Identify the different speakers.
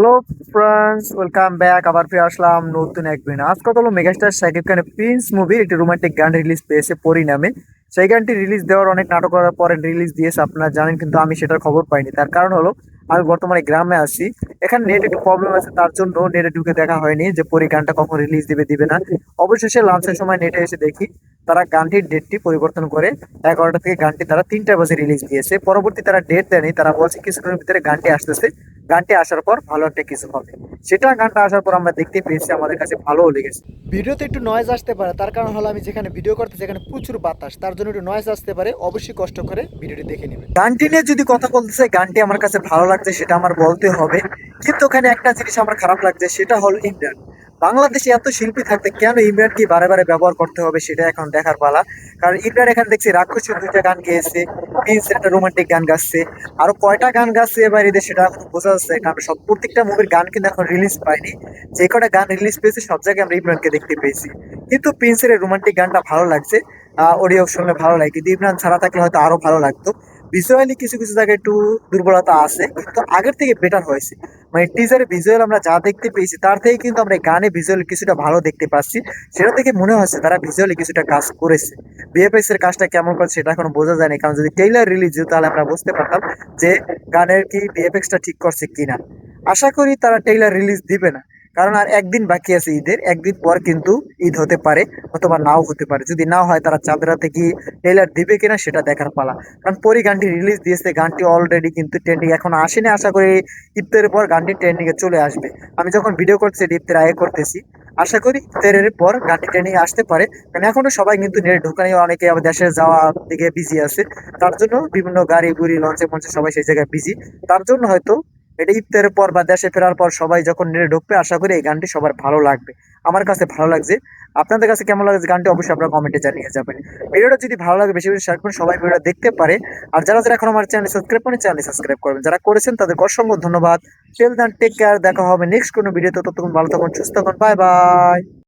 Speaker 1: Hello friends, welcome back. আবার ফিরে আসলাম নতুন এক ভিডিও। আজ কথা হলো মেগাস্টার শাকিব খানের প্রিন্স মুভির একটি রোমান্টিক গান রিলিজ পেয়েছে পরিণামে। সেই গানটি রিলিজ দেওয়ার অনেক নাটক করার পরে রিলিজ দিয়েছে, আপনারা জানেন, কিন্তু আমি সেটার খবর পাইনি। তার কারণ হলো আমি বর্তমানে গ্রামে আছি, এখানে নেট একটু প্রবলেম আছে, তার জন্য নেটে ঢুকে দেখা হয়নি যে পরি গানটা কখন রিলিজ দিবে দিবে না। অবশেষে লাঞ্চের সময় নেটে এসে দেখি তারা গানটির ডেটটি পরিবর্তন করে 11টা থেকে গানটি তারা 3টা বাজে রিলিজ দিয়েছে। পরবর্তী তারা ডেট দেয়নি, তারা বলছে কিছুক্ষণের ভিতরে গানটি আসতেছে, গানটি আসার পর ভালো একটা কিছু হবে। সেটা গানটা আসার পর আমরা দেখতে পেয়েছি, আমাদের কাছে ভালোও লেগেছে। ভিডিওতে একটু নয়েজ আসতে পারে, তার কারণ হলো আমি যেখানে ভিডিও করতেছি এখানে প্রচুর বাতাস, তার জন্য একটু নয়েজ আসতে পারে। অবশ্যই কষ্ট করে ভিডিওটি দেখে নেবেন। গানটি নিয়ে যদি কথা বলতে চাই, গানটি আমার কাছে ভালো লাগছে, সেটা আমার বলতে হবে। কিন্তু ওখানে একটা জিনিস আমার খারাপ লাগছে, সেটা হলো ইমরান। বাংলাদেশে এত শিল্পী থাকতে কেন ইমরানকে বারে বারে ব্যবহার করতে হবে, সেটা এখন দেখার পালা। কারণ ইমরান এখানে দেখছি রাক্ষসী 2টা গান গেয়েছে, প্রিন্স একটা রোমান্টিক গান গাচ্ছে, আরো কয়টা গান গাচ্ছে এবার ঈদে সেটা এখন বোঝা যাচ্ছে, কারণ সব প্রত্যেকটা মুভির গান কিন্তু এখন রিলিজ পায়নি। যে কটা গান রিলিজ পেয়েছে সব জায়গায় আমরা ইমরানকে দেখতে পেয়েছি। কিন্তু প্রিন্সের রোমান্টিক গানটা ভালো লাগছে, অডিও শুনলে ভালো লাগে, কিন্তু ইমরান ছাড়া থাকলে হয়তো আরো ভালো লাগতো। ভিজুয়ালি কিছু কিছু জায়গায় একটু দুর্বলতা আছে, কিন্তু আগের থেকে বেটার হয়েছে। মানে টিজারে ভিজুয়াল আমরা যা দেখতে পেয়েছি তার থেকে কিন্তু আমরা গানে ভিজুয়াল কিছুটা ভালো দেখতে পাচ্ছি। সেটা থেকে মনে হচ্ছে তারা ভিজুয়ালি কিছুটা কাজ করেছে। বিএফএক্স এর কাজটা কেমন করছে সেটা এখনো বোঝা যায়নি, কারণ যদি ট্রেইলার রিলিজ হতো তাহলে আমরা বুঝতে পারতাম যে গানের কি বিএফএক্সটা ঠিক করছে কিনা। আশা করি তারা ট্রেইলার রিলিজ দিবে না, কারণ আর একদিন বাকি আছে ঈদের, একদিন পর কিন্তু ঈদ হতে পারে, অথবা নাও হতে পারে। যদি না হয় তারা চাঁদ রাতে কি ট্রেইলার দিবে কিনা সেটা দেখার পালা। কারণ পরি গানটি রিলিজ দিয়েছে, গানটি অলরেডি কিন্তু ট্রেন্ডিং এখন আসেনি, আশা করি ইফতারের পর গানটি ট্রেন্ডিং এ চলে আসবে। আমি যখন ভিডিও করতেছি ইফতার আগে করতেছি, আশা করি ইফতারের পর গানটি ট্রেন্ডিং এ আসতে পারে। কারণ এখনো সবাই কিন্তু নেট ঢোকানি, অনেকে আবার দেশে যাওয়ার দিকে বিজি আছে, তার জন্য বিভিন্ন গাড়ি গুড়ি লঞ্চে মঞ্চে সবাই সেই জায়গায় বিজি। তার জন্য হয়তো এটা ইফতারের পর বা দেশে ফেরার পর সবাই যখন নেটে ঢুকবে, আশা করি এই গানটি সবার ভালো লাগবে। আমার কাছে ভালো লাগছে। আপনাদের কাছে কেমন লাগছে গানটি অবশ্যই আপনারা কমেন্টে জানিয়ে যাবেন। ভিডিওটা যদি ভালো লাগে বেশি বেশি শেয়ার করুন, সবাই ভিডিওটা দেখতে পারে। আর যারা যারা এখন আমার চ্যানেল সাবস্ক্রাইব করেন, চ্যানেল সাবস্ক্রাইব করবেন, যারা করেছেন তাদেরকে অসংখ্য ধন্যবাদ। টিল দেন টেক কেয়ার, দেখা হবে নেক্সট কোনো ভিডিওতে। ততক্ষণ ভালো থাকুন, সুস্থ থাকুন, বাই বাই।